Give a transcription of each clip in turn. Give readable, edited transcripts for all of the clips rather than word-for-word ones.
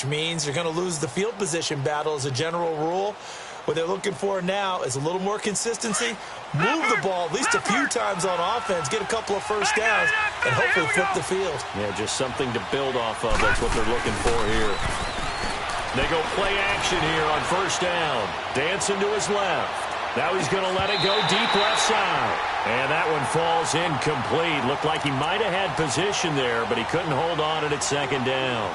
which means you're going to lose the field position battle as a general rule. What they're looking for now is a little more consistency, move the ball at least a few times on offense, get a couple of first downs, and hopefully flip the field. Yeah, just something to build off of. That's what they're looking for here. They go play action here on first down. Dancing to his left. Now he's going to let it go deep left side. And that one falls incomplete. Looked like he might have had position there, but he couldn't hold on at second down.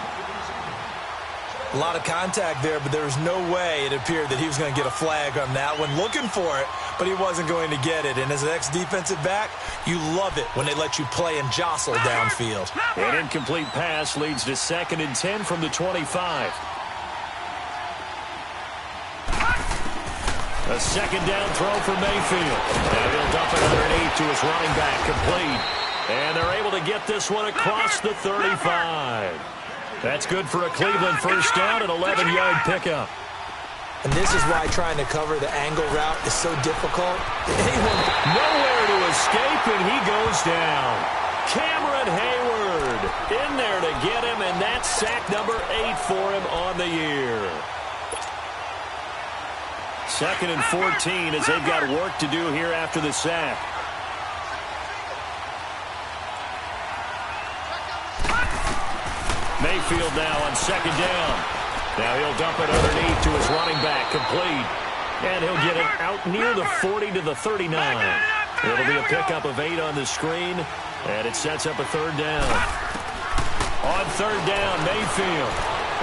A lot of contact there, but there was no way it appeared that he was going to get a flag on that one. Looking for it, but he wasn't going to get it. And as an ex-defensive back, you love it when they let you play and jostle downfield. An incomplete pass leads to 2nd and 10 from the 25. A second down throw for Mayfield. Now he'll dump it underneath to his running back, complete. And they're able to get this one across the 35. That's good for a Cleveland first down, an 11-yard pickup. And this is why trying to cover the angle route is so difficult. Nowhere to escape, and he goes down. Cameron Hayward in there to get him, and that's sack number 8 for him on the year. 2nd and 14 as they've got work to do here after the sack. Mayfield now on 2nd down. Now he'll dump it underneath to his running back, complete. And he'll get it out near the 40 to the 39. It'll be a pickup of 8 on the screen, and it sets up a 3rd down. On 3rd down, Mayfield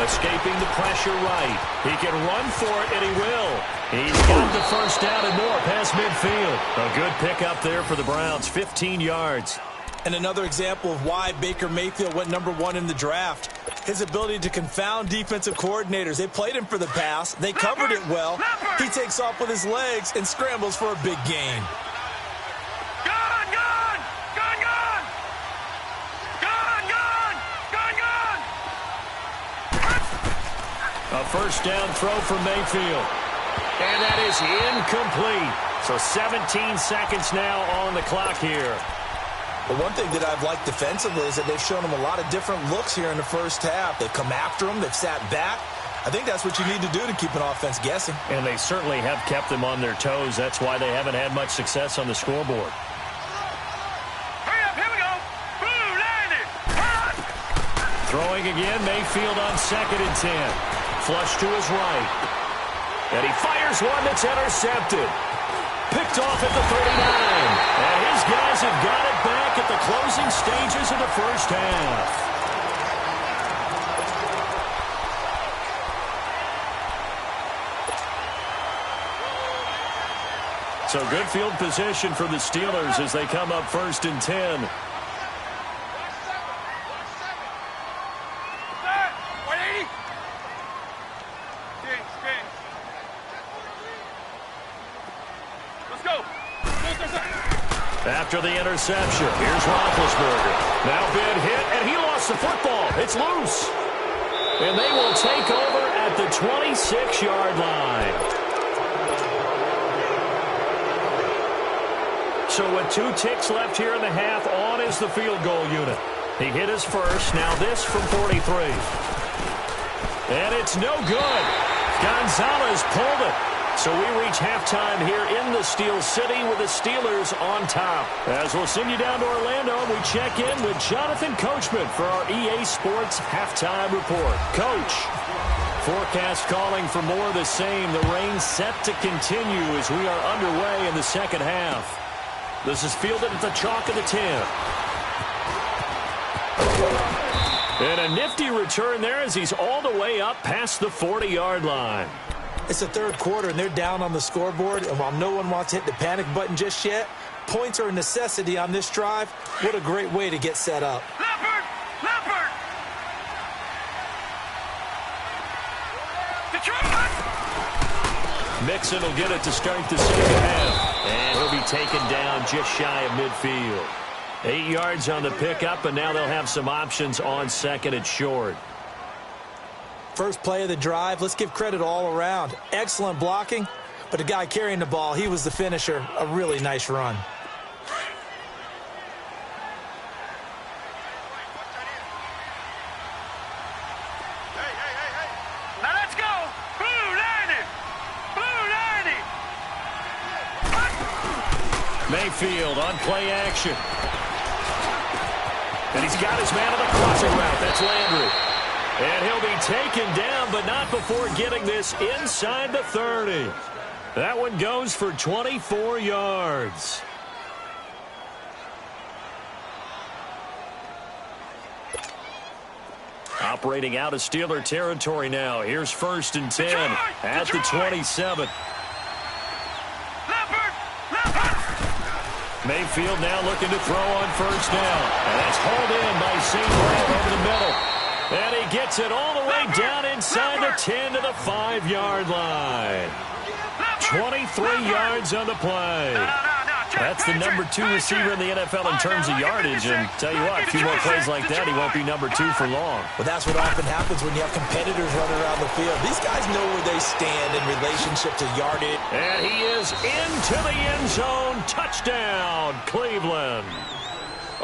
escaping the pressure right. He can run for it, and he will. He's got the first down and more past midfield. A good pickup there for the Browns, 15 yards. And another example of why Baker Mayfield went #1 in the draft. His ability to confound defensive coordinators. They played him for the pass. They covered it well. He takes off with his legs and scrambles for a big gain. A first down throw for Mayfield. And that is incomplete. So 17 seconds now on the clock here. But one thing that I've liked defensively is that they've shown him a lot of different looks here in the first half. They've come after him. They've sat back. I think that's what you need to do to keep an offense guessing. And they certainly have kept them on their toes. That's why they haven't had much success on the scoreboard. Hurry up, here we go. Boom, landed. Throwing again, Mayfield on 2nd and 10. Flush to his right. And he fires one that's intercepted. Picked off at the 39. And his guys have got it back at the closing stages of the first half. So good field position for the Steelers as they come up 1st and 10. After the interception, here's Roethlisberger. Now been hit, and he lost the football. It's loose. And they will take over at the 26-yard line. So with 2 ticks left here in the half, on is the field goal unit. He hit his first, now this from 43. And it's no good. Gonzalez pulled it. So we reach halftime here in the Steel City with the Steelers on top. As we'll send you down to Orlando, we check in with Jonathan Coachman for our EA Sports Halftime Report. Coach, forecast calling for more of the same. The rain set to continue as we are underway in the second half. This is fielded at the chalk of the 10. And a nifty return there as he's all the way up past the 40-yard line. It's the third quarter, and they're down on the scoreboard. And while no one wants to hit the panic button just yet, points are a necessity on this drive. What a great way to get set up. Leopard! Leopard! Detroit! Mixon will get it to start the second half. And he'll be taken down just shy of midfield. 8 yards on the pickup, and now they'll have some options on 2nd and short. First play of the drive, let's give credit all around. Excellent blocking, but the guy carrying the ball, he was the finisher. A really nice run. Hey, hey, hey, hey! Mayfield on play action. And he's got his man on the crossing route. That's Landry. And he'll be taken down, but not before getting this inside the 30. That one goes for 24 yards. Operating out of Steeler territory now. Here's 1st and 10 at the 27. Mayfield now looking to throw on 1st down. And that's hauled in by St. Brown over the middle. And he gets it all the way down inside the 10 to the 5-yard line. 23 yards on the play. That's the number 2 receiver in the NFL in terms of yardage. And tell you what, a few more plays like that, he won't be number 2 for long. Well, that's what often happens when you have competitors running around the field. These guys know where they stand in relationship to yardage. And he is into the end zone. Touchdown, Cleveland.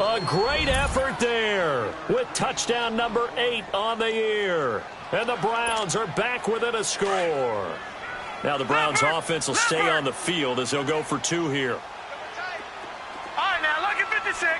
A great effort there with touchdown number 8 on the year. And the Browns are back within a score. Now the Browns offense will stay on the field as they'll go for 2 here. All right, now look at 56.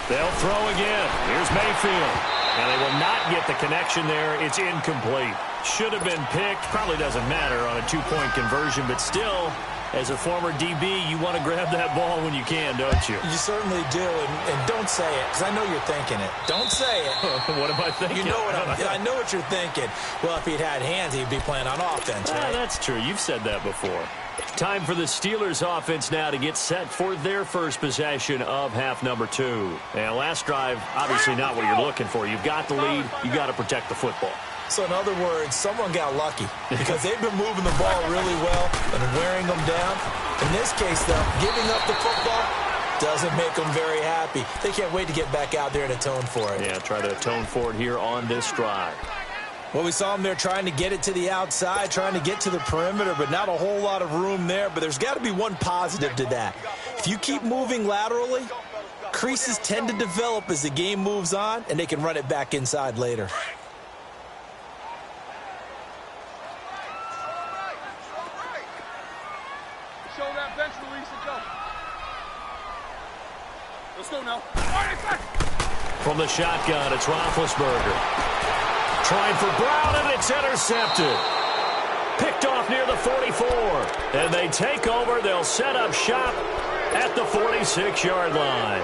They'll throw again. Here's Mayfield. Now they will not get the connection there. It's incomplete. Should have been picked. Probably doesn't matter on a 2-point conversion, but still, as a former DB, you want to grab that ball when you can, don't you? You certainly do, and don't say it, because I know you're thinking it. Don't say it. What am I thinking? You know I know what you're thinking. Well, if he'd had hands, he'd be playing on offense, right? That's true. You've said that before. Time for the Steelers offense now to get set for their first possession of half number 2. And last drive, obviously not what you're looking for. You've got the lead. You've got to protect the football. So in other words, someone got lucky because they've been moving the ball really well and wearing them down. In this case, though, giving up the football doesn't make them very happy. They can't wait to get back out there and atone for it. Yeah, try to atone for it here on this drive. Well, we saw them there trying to get it to the outside, trying to get to the perimeter, but not a whole lot of room there. But there's got to be one positive to that. If you keep moving laterally, creases tend to develop as the game moves on, and they can run it back inside later. Show that bench release and go. Let's go now. From the shotgun, it's Roethlisberger. Trying for Brown, and it's intercepted. Picked off near the 44. And they take over. They'll set up shop at the 46-yard line.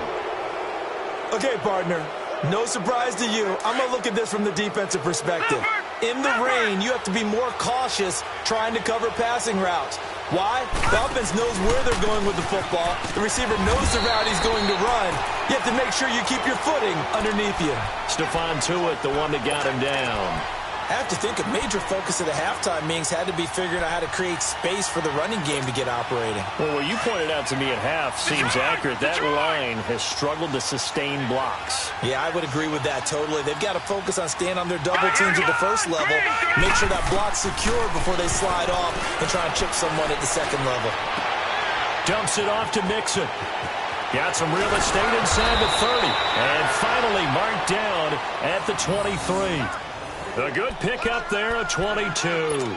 Okay, partner. No surprise to you. I'm going to look at this from the defensive perspective. In the rain, you have to be more cautious trying to cover passing routes. Why? The offense knows where they're going with the football. The receiver knows the route he's going to run. You have to make sure you keep your footing underneath you. Stephon Tuitt, the one that got him down. I have to think a major focus of the halftime meetings had to be figuring out how to create space for the running game to get operating. Well, what you pointed out to me at half seems accurate. That line has struggled to sustain blocks. Yeah, I would agree with that totally. They've got to focus on staying on their double teams at the first level, make sure that block's secure before they slide off and try and chip someone at the second level. Dumps it off to Mixon. Got some real estate inside the 30. And finally marked down at the 23. A good pickup there at 22.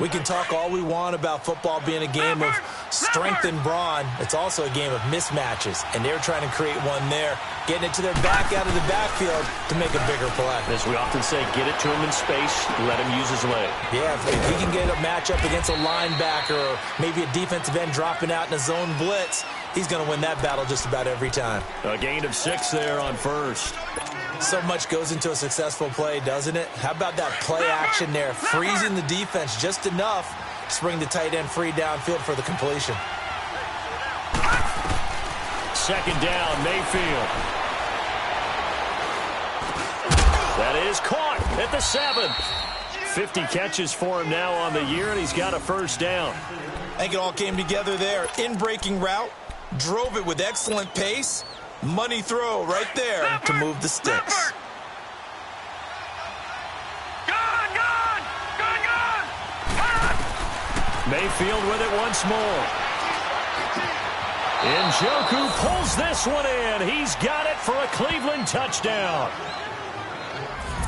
We can talk all we want about football being a game of strength and brawn. It's also a game of mismatches, and they're trying to create one there, getting it to their back out of the backfield to make a bigger play. As we often say, get it to him in space, let him use his leg. Yeah, if he can get a matchup against a linebacker or maybe a defensive end dropping out in a zone blitz, he's going to win that battle just about every time. A gain of 6 there on first. So much goes into a successful play, doesn't it? How about that play action there, freezing the defense just enough to bring the tight end free downfield for the completion. Second down, Mayfield. That is caught at the 7. 50 catches for him now on the year, and he's got a first down. I think it all came together there. In-breaking route, drove it with excellent pace. Money throw right there to move the sticks. Mayfield with it once more. Njoku pulls this one in. He's got it for a Cleveland touchdown.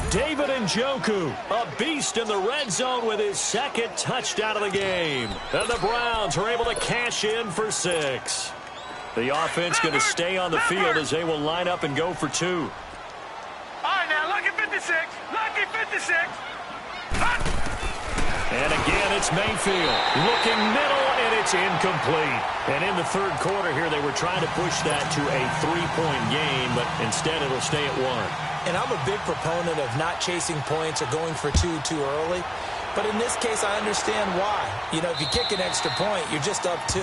David Njoku, a beast in the red zone with his second touchdown of the game. And the Browns are able to cash in for 6. The offense going to stay on the field as they will line up and go for 2. All right, now, lucky 56. Lucky 56. And again, it's Mayfield looking middle, and it's incomplete. And in the third quarter here, they were trying to push that to a 3-point game, but instead it'll stay at 1. And I'm a big proponent of not chasing points or going for 2 too early. But in this case, I understand why. You know, if you kick an extra point, you're just up 2,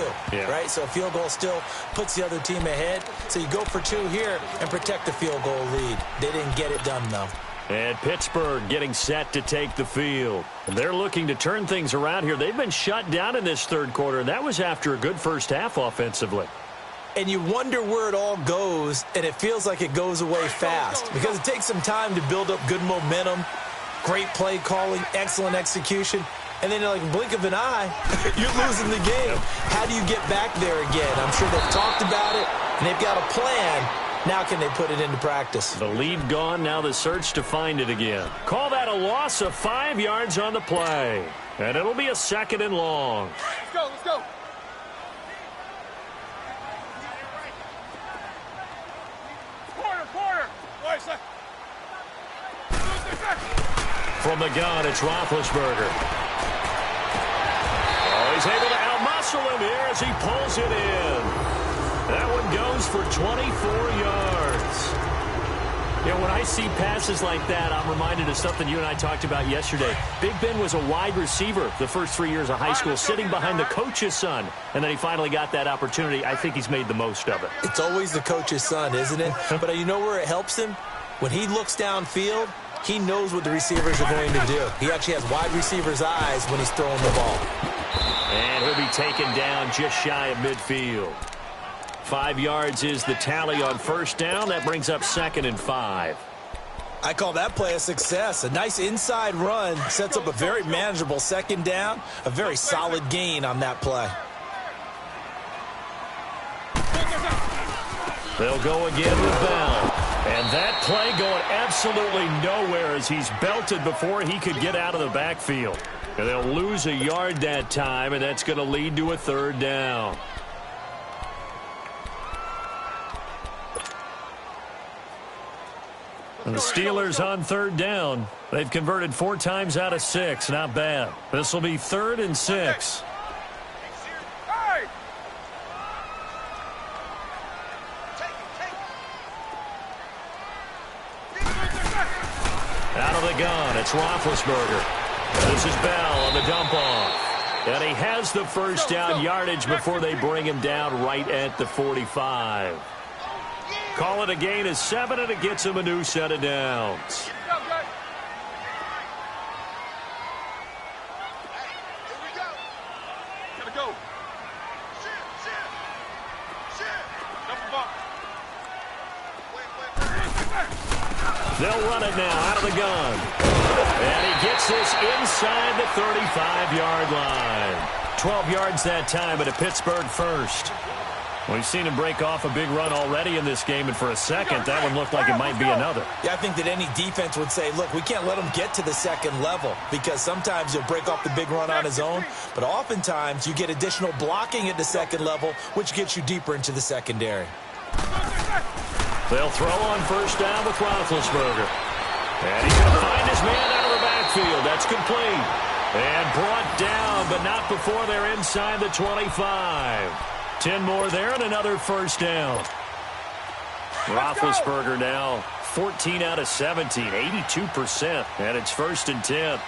right? So a field goal still puts the other team ahead. So you go for 2 here and protect the field goal lead. They didn't get it done, though. And Pittsburgh getting set to take the field. And they're looking to turn things around here. They've been shut down in this third quarter, and that was after a good first half offensively. And you wonder where it all goes, and it feels like it goes away fast because it takes some time to build up good momentum, great play calling, excellent execution, and then like a blink of an eye, you're losing the game. How do you get back there again? I'm sure they've talked about it, and they've got a plan. Now can they put it into practice? The lead gone, now the search to find it again. Call that a loss of 5 yards on the play. And it'll be a 2nd and long. Let's go, let's go. Quarter. From the gun, it's Roethlisberger. Oh, he's able to outmuscle him here as he pulls it in. That one goes for 24 yards. You know, when I see passes like that, I'm reminded of something you and I talked about yesterday. Big Ben was a wide receiver the first 3 years of high school, sitting behind the coach's son. And then he finally got that opportunity. I think he's made the most of it. It's always the coach's son, isn't it? But you know where it helps him? When he looks downfield, he knows what the receivers are going to do. He actually has wide receivers' eyes when he's throwing the ball. And he'll be taken down just shy of midfield. 5 yards is the tally on first down. That brings up 2nd and 5. I call that play a success. A nice inside run sets up a very manageable 2nd down. A very solid gain on that play. They'll go again with Bell. And that play going absolutely nowhere as he's belted before he could get out of the backfield. And they'll lose a yard that time, and that's going to lead to a 3rd down. And the Steelers on 3rd down. They've converted 4 times out of 6. Not bad. This will be 3rd and 6. Out of the gun, it's Roethlisberger. This is Bell on the dump off. And he has the first down yardage before they bring him down right at the 45. Call it a gain of 7, and it gets him a new set of downs. They'll run it now out of the gun. And he gets this inside the 35-yard line. 12 yards that time, but a Pittsburgh first. We've seen him break off a big run already in this game, and for a second, that one looked like it might be another. Yeah, I think that any defense would say, look, we can't let him get to the 2nd level because sometimes he'll break off the big run on his own, but oftentimes you get additional blocking at the 2nd level, which gets you deeper into the secondary. They'll throw on first down with Roethlisberger. And he's going to find his man out of the backfield. That's complete. And brought down, but not before they're inside the 25. 10 more there and another first down. Roethlisberger now 14 out of 17, 82%. And it's 1st and 10.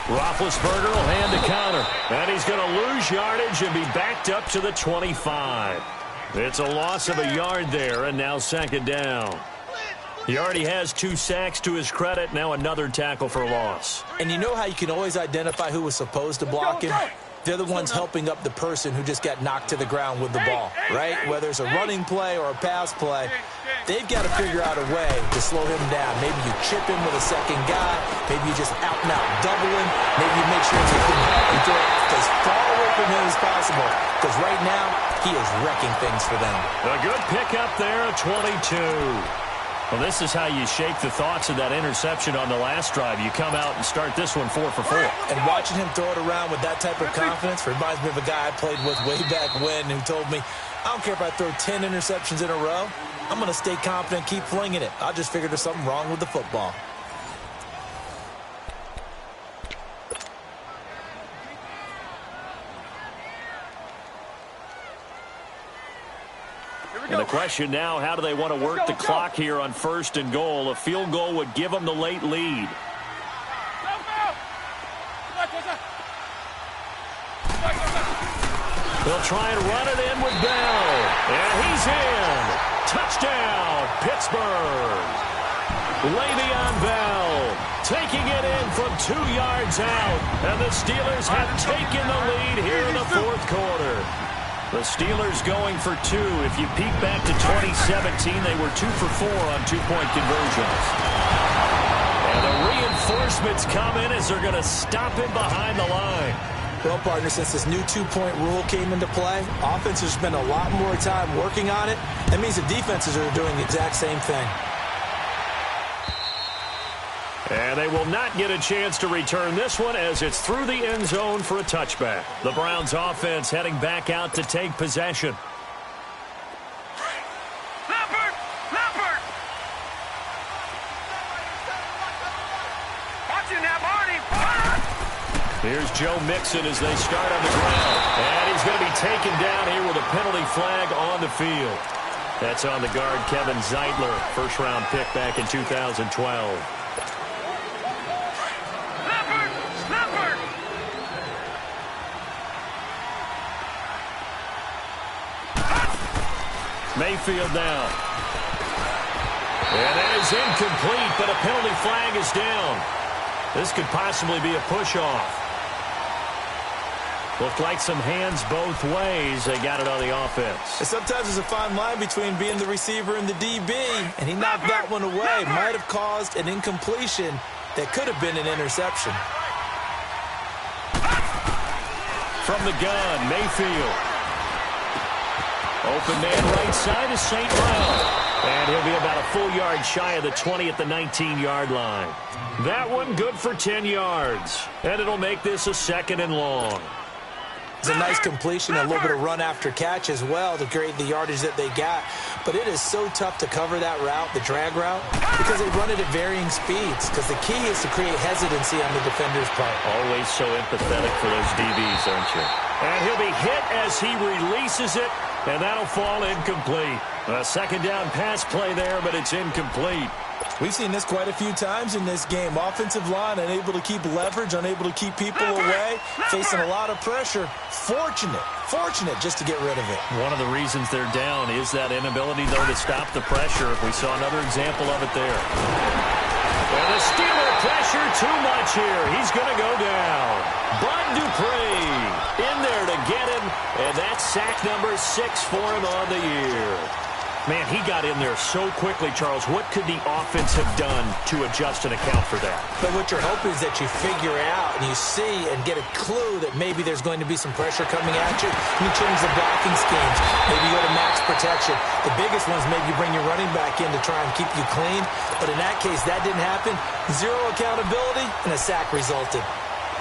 Roethlisberger will hand the counter. And he's going to lose yardage and be backed up to the 25. It's a loss of a yard there, and now 2nd down. He already has 2 sacks to his credit. Now another tackle for loss. And you know how you can always identify who was supposed to block him? They're the ones helping up the person who just got knocked to the ground with the ball, right? Whether it's a running play or a pass play, they've got to figure out a way to slow him down. Maybe you chip him with a 2nd guy. Maybe you just out-and-out double him. Maybe you make sure you can throw it as far away from him as possible. Because right now, he is wrecking things for them. A good pickup there at 22. Well, this is how you shake the thoughts of that interception on the last drive. You come out and start this one 4 for 4. And watching him throw it around with that type of confidence reminds me of a guy I played with way back when who told me, I don't care if I throw 10 interceptions in a row. I'm going to stay confident, keep flinging it. I just figured there's something wrong with the football. And the question now, how do they want to work the clock here on 1st and goal? A field goal would give them the late lead. They'll try and run it in with Bell. And he's in. Touchdown, Pittsburgh. Le'Veon Bell taking it in from 2 yards out. And the Steelers have taken the lead here in the 4th quarter. The Steelers going for 2. If you peek back to 2017, they were 2 for 4 on 2-point conversions. And the reinforcements come in as they're going to stop him behind the line. Well, partner, since this new 2-point rule came into play, offenses spend a lot more time working on it. That means the defenses are doing the exact same thing. And they will not get a chance to return this one as it's through the end zone for a touchback. The Browns offense heading back out to take possession. Leopard! Watching that, Marty! Here's Joe Mixon as they start on the ground. And he's going to be taken down here with a penalty flag on the field. That's on the guard, Kevin Zeitler, first-round pick back in 2012. Mayfield now. And that is incomplete, but a penalty flag is down. This could possibly be a push-off. Looked like some hands both ways. They got it on the offense. And sometimes there's a fine line between being the receiver and the DB, and he knocked that one away. Might have caused an incompletion that could have been an interception. From the gun, Mayfield. Open man right side is St. Brown. And he'll be about a full yard shy of the 20 at the 19-yard line. That one good for 10 yards. And it'll make this a 2nd and long. It's a nice completion, a little bit of run after catch as well to create the yardage that they got. But it is so tough to cover that route, the drag route, because they run it at varying speeds. Because the key is to create hesitancy on the defender's part. Always so empathetic for those DBs, aren't you? And he'll be hit as he releases it. And that'll fall incomplete. A 2nd down pass play there, but it's incomplete. We've seen this quite a few times in this game. Offensive line unable to keep leverage, unable to keep people away, facing a lot of pressure. Fortunate just to get rid of it. One of the reasons they're down is that inability, though, to stop the pressure. We saw another example of it there. And the Steeler pressure too much here. He's going to go down. Bud Dupree in there to get him, and that's sack number 6 for him on the year. Man, he got in there so quickly, Charles. What could the offense have done to adjust and account for that? But what you're hoping is that you figure out and you see and get a clue that maybe there's going to be some pressure coming at you. You change the blocking schemes. Maybe you go to max protection. The biggest ones, maybe you bring your running back in to try and keep you clean. But in that case, that didn't happen. 0 accountability, and a sack resulted.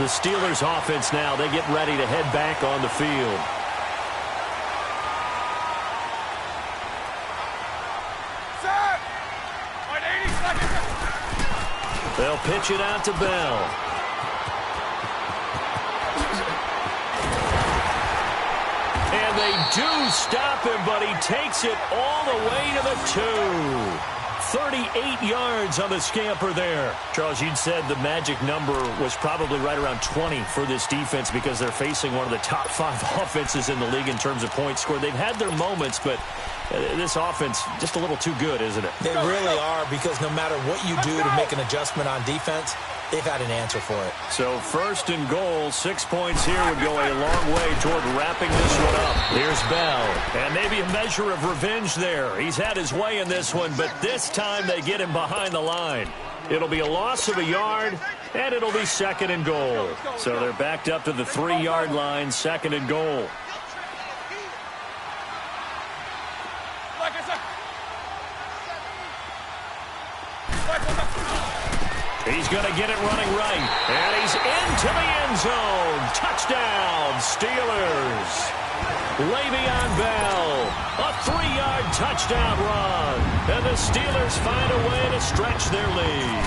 The Steelers offense now, they get ready to head back on the field. They'll pitch it out to Bell. And they do stop him, but he takes it all the way to the 2. 38 yards on the scamper there. Charles, you'd said the magic number was probably right around 20 for this defense because they're facing one of the top 5 offenses in the league in terms of points scored. They've had their moments, but this offense just a little too good, isn't it? They really are, because no matter what you do to make an adjustment on defense, they've had an answer for it. So 1st and goal, 6 points here would go a long way toward wrapping this one up. Here's Bell, and maybe a measure of revenge there. He's had his way in this one, but this time they get him behind the line. It'll be a loss of a yard, and it'll be 2nd and goal. So they're backed up to the 3-yard line, 2nd and goal. He's going to get it running right. And he's into the end zone. Touchdown, Steelers. Le'Veon Bell, a 3-yard touchdown run. And the Steelers find a way to stretch their lead.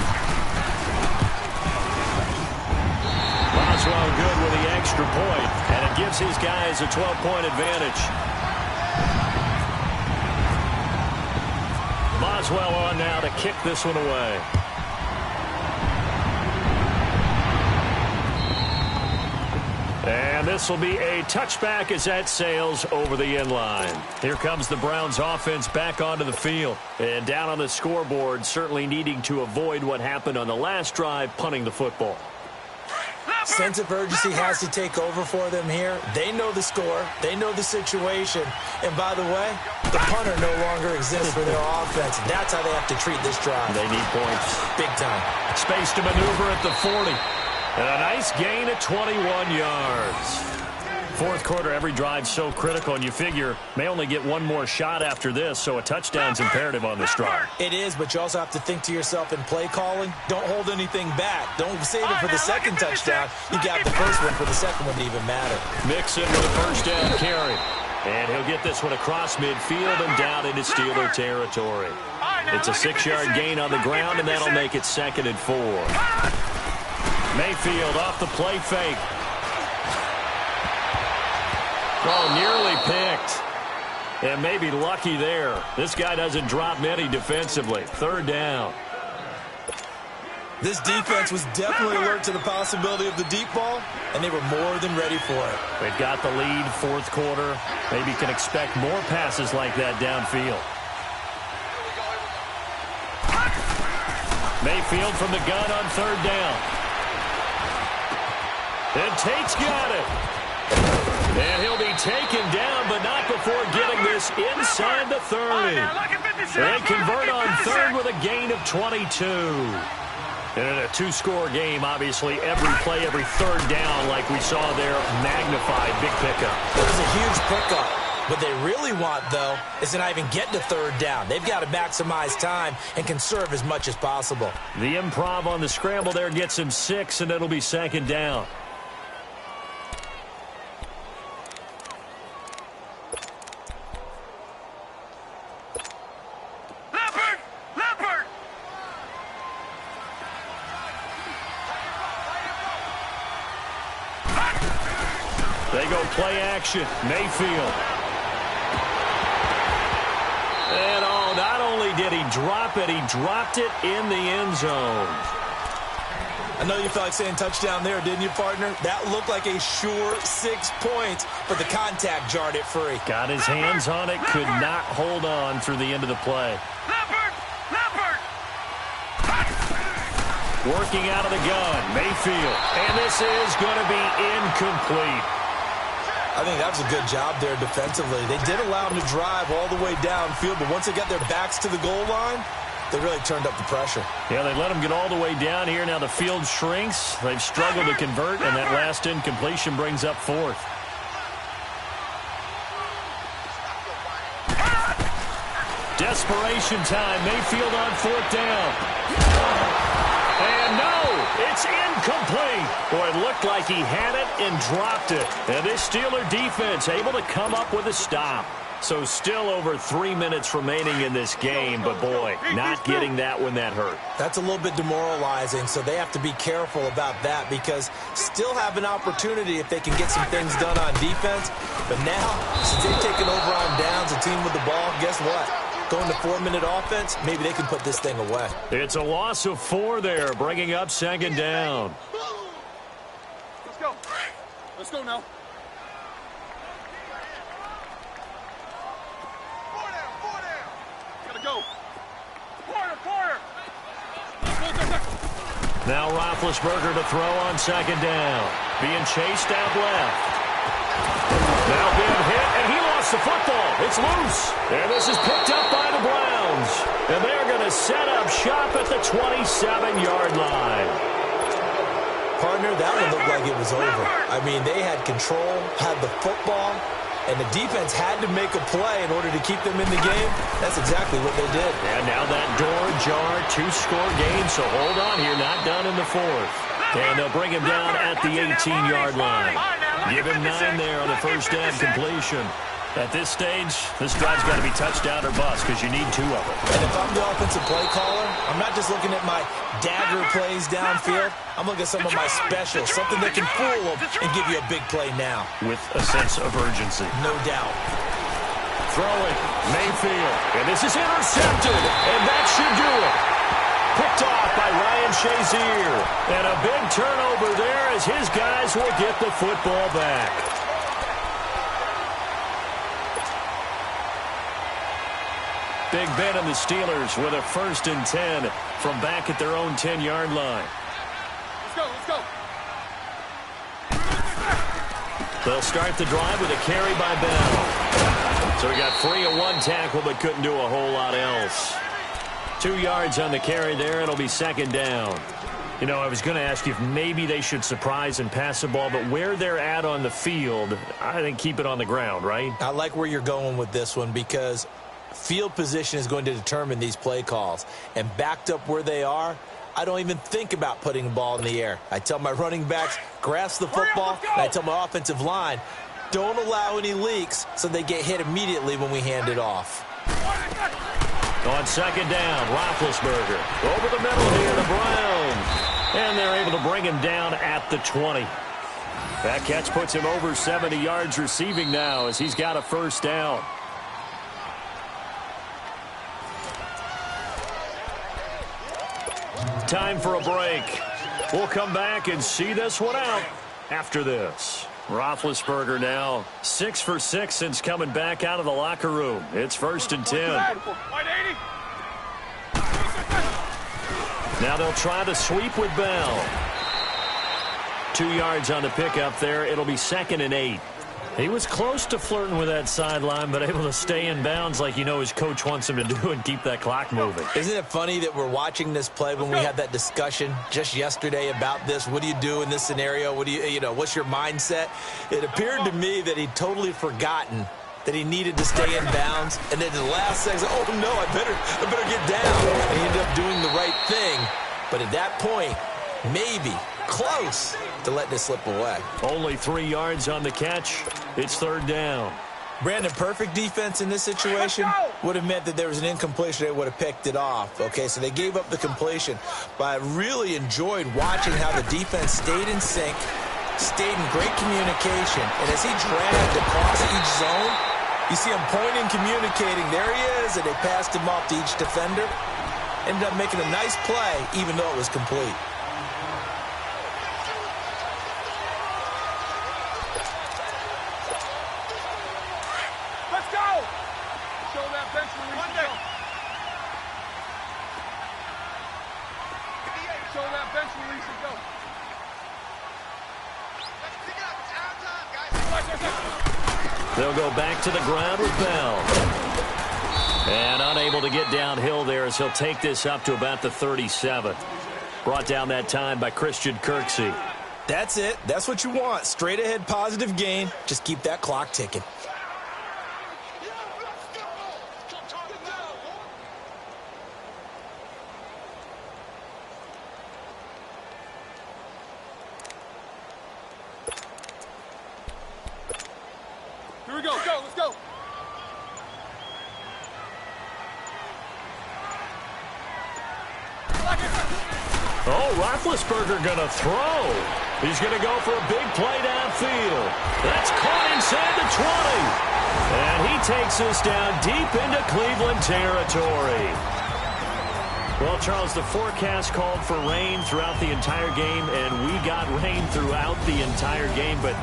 Boswell good with the extra point, and it gives his guys a 12-point advantage. Boswell on now to kick this one away. And this will be a touchback as that sails over the end line. Here comes the Browns offense back onto the field. And down on the scoreboard, certainly needing to avoid what happened on the last drive, punting the football. Sense of urgency has to take over for them here. They know the score. They know the situation. And by the way, the punter no longer exists for their offense. That's how they have to treat this drive. They need points. Big time. Space to maneuver at the 40. And a nice gain of 21 yards. Fourth quarter, every drive's so critical, and you figure may only get one more shot after this, so a touchdown's imperative on this drive. It is, but you also have to think to yourself in play calling, don't hold anything back. Don't save it for the second touchdown. You got the first one for the second one to even matter. Mixon with a first down carry. And he'll get this one across midfield and down into Steeler territory. It's a 6-yard gain on the ground, and that'll make it 2nd and 4. Mayfield off the play fake. Oh, nearly picked. And maybe lucky there. This guy doesn't drop many defensively. 3rd down. This defense was definitely alert to the possibility of the deep ball, and they were more than ready for it. They've got the lead, 4th quarter. Maybe can expect more passes like that downfield. Mayfield from the gun on 3rd down. And Tate's got it. And he'll be taken down, but not before getting this inside the 30. They convert on 3rd with a gain of 22. And in a 2-score game, obviously, every play, every 3rd down, like we saw there, magnified. Big pickup. It was a huge pickup. What they really want, though, is to not even get to 3rd down. They've got to maximize time and conserve as much as possible. The improv on the scramble there gets him 6, and it'll be 2nd down. They go play action. Mayfield. And not only did he drop it, he dropped it in the end zone. I know you felt like saying touchdown there, didn't you, partner? That looked like a sure 6 points, but the contact jarred it free. Got his hands on it, could not hold on through the end of the play. Working out of the gun, Mayfield. And this is going to be incomplete. I think that was a good job there defensively. They did allow them to drive all the way downfield, but once they got their backs to the goal line, they really turned up the pressure. Yeah, they let them get all the way down here. Now the field shrinks. They've struggled to convert, and that last incompletion brings up 4th. Desperation time. Mayfield on 4th down. And no, it's incomplete. Boy, it looked like he had it and dropped it. And this Steeler defense able to come up with a stop. So still over 3 minutes remaining in this game, but boy, not getting that when that hurt. That's a little bit demoralizing, so they have to be careful about that because still have an opportunity if they can get some things done on defense. But now, since they've taken over on downs, a team with the ball, guess what? Going to 4-minute offense, maybe they can put this thing away. It's a loss of 4 there, bringing up 2nd down. Let's go. Let's go now. 4 down. Gotta go. Corner. Now Roethlisberger to throw on 2nd down. Being chased out left. Now being hit, and he lost the football. It's loose. And this is picked up by the Browns. And they're going to set up shop at the 27-yard line. Partner, that one looked like it was over. I mean, they had control, had the football, and the defense had to make a play in order to keep them in the game. That's exactly what they did. And now that door jar, 2-score game, so hold on here, not done in the fourth. And they'll bring him down at the 18-yard line. Give him 9 there on the first down completion. At this stage, this drive's got to be touchdown or bust because you need 2 of them. And if I'm the offensive play caller, I'm not just looking at my dagger plays downfield. I'm looking at some of my specials, something that can fool them and give you a big play now. With a sense of urgency. No doubt. Throwing, Mayfield. And this is intercepted, and that should do it. Picked off by Ryan Shazier. And a big turnover there as his guys will get the football back. Big Ben and the Steelers with a 1st and 10 from back at their own 10-yard line. Let's go, let's go. They'll start the drive with a carry by Bell. So he got free of 1 tackle but couldn't do a whole lot else. 2 yards on the carry there. It'll be 2nd down. You know, I was going to ask you if maybe they should surprise and pass the ball, but where they're at on the field, I think keep it on the ground, right? I like where you're going with this one because field position is going to determine these play calls. And backed up where they are, I don't even think about putting the ball in the air. I tell my running backs, grasp the football, and I tell my offensive line, don't allow any leaks so they get hit immediately when we hand it off. On 2nd down, Roethlisberger over the middle here to Brown. And they're able to bring him down at the 20. That catch puts him over 70 yards receiving now as he's got a 1st down. Time for a break. We'll come back and see this one out after this. Roethlisberger now 6 for 6 since coming back out of the locker room. It's 1st and 10. Now they'll try the sweep with Bell. 2 yards on the pickup there. It'll be 2nd and 8. He was close to flirting with that sideline, but able to stay in bounds like you know his coach wants him to do and keep that clock moving. Isn't it funny that we're watching this play when we had that discussion just yesterday about this? What do you do in this scenario? What do you know, what's your mindset? It appeared to me that he'd totally forgotten that he needed to stay in bounds, and then the last second, oh no, I better get down. And he ended up doing the right thing, but at that point, maybe close to let this slip away. Only 3 yards on the catch. It's 3rd down. Brandon, perfect defense in this situation would have meant that there was an incompletion. They would have picked it off. Okay, so they gave up the completion. But I really enjoyed watching how the defense stayed in sync, stayed in great communication. And as he dragged across each zone, you see him pointing, communicating. There he is, and they passed him off to each defender. Ended up making a nice play, even though it was complete. They'll go back to the ground with Bell. And unable to get downhill there as he'll take this up to about the 37. Brought down that time by Christian Kirksey. That's it. That's what you want. Straight ahead positive gain. Just keep that clock ticking. Here we go. Let's go. Oh, Roethlisberger going to throw. He's going to go for a big play downfield. That's caught inside the 20. And he takes us down deep into Cleveland territory. Well, Charles, the forecast called for rain throughout the entire game, and we got rain throughout the entire game. But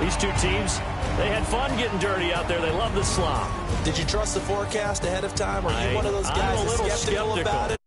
these two teams, they had fun getting dirty out there. They love the slop. Did you trust the forecast ahead of time? Or are you one of those guys that's skeptical about it?